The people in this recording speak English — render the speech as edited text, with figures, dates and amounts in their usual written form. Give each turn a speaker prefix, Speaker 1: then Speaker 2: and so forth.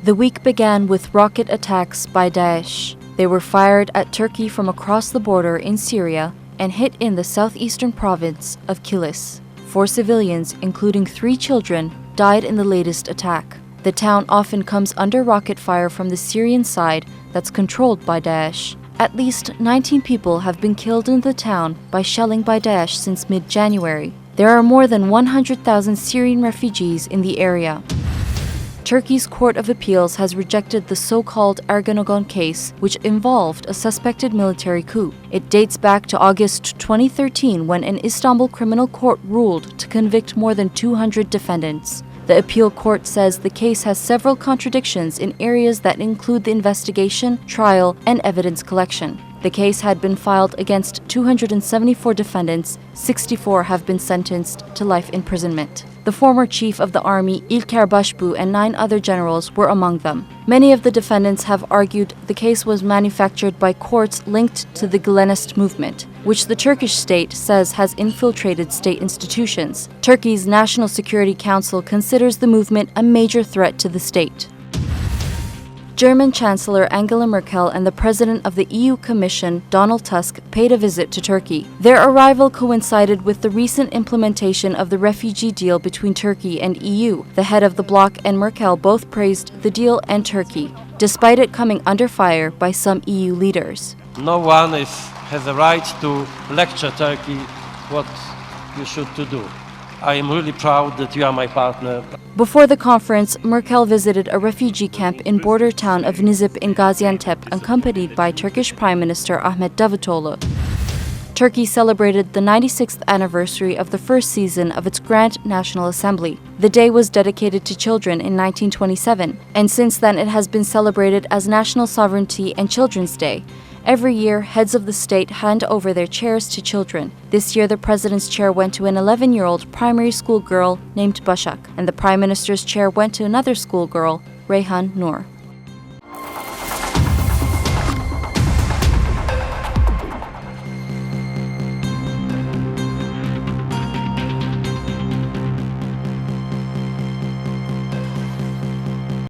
Speaker 1: The week began with rocket attacks by Daesh. They were fired at Turkey from across the border in Syria and hit in the southeastern province of Kilis. 4 civilians, including 3 children, died in the latest attack. The town often comes under rocket fire from the Syrian side that's controlled by Daesh. At least 19 people have been killed in the town by shelling by Daesh since mid-January. There are more than 100,000 Syrian refugees in the area. Turkey's Court of Appeals has rejected the so-called Ergenekon Case, which involved a suspected military coup. It dates back to August 2013 when an Istanbul criminal court ruled to convict more than 200 defendants. The appeal court says the case has several contradictions in areas that include the investigation, trial, and evidence collection. The case had been filed against 274 defendants. 64 have been sentenced to life imprisonment. The former chief of the army, Ilker Basbug, and 9 other generals were among them. Many of the defendants have argued the case was manufactured by courts linked to the Gulenist Movement, which the Turkish state says has infiltrated state institutions. Turkey's National Security Council considers the movement a major threat to the state. German Chancellor Angela Merkel and the President of the EU Commission, Donald Tusk, paid a visit to Turkey. Their arrival coincided with the recent implementation of the refugee deal between Turkey and EU. The head of the bloc and Merkel both praised the deal and Turkey, despite it coming under fire by some EU leaders.
Speaker 2: No one has a right to lecture Turkey what you should to do. I am really proud that you are my partner.
Speaker 1: Before the conference, Merkel visited a refugee camp in border town of Nizip in Gaziantep, accompanied by Turkish Prime Minister Ahmet Davutoğlu. Turkey celebrated the 96th anniversary of the first season of its Grand National Assembly. The day was dedicated to children in 1927, and since then it has been celebrated as National Sovereignty and Children's Day. Every year, heads of the state hand over their chairs to children. This year, the president's chair went to an 11-year-old primary school girl named Başak, and the prime minister's chair went to another schoolgirl, Reyhan Nur.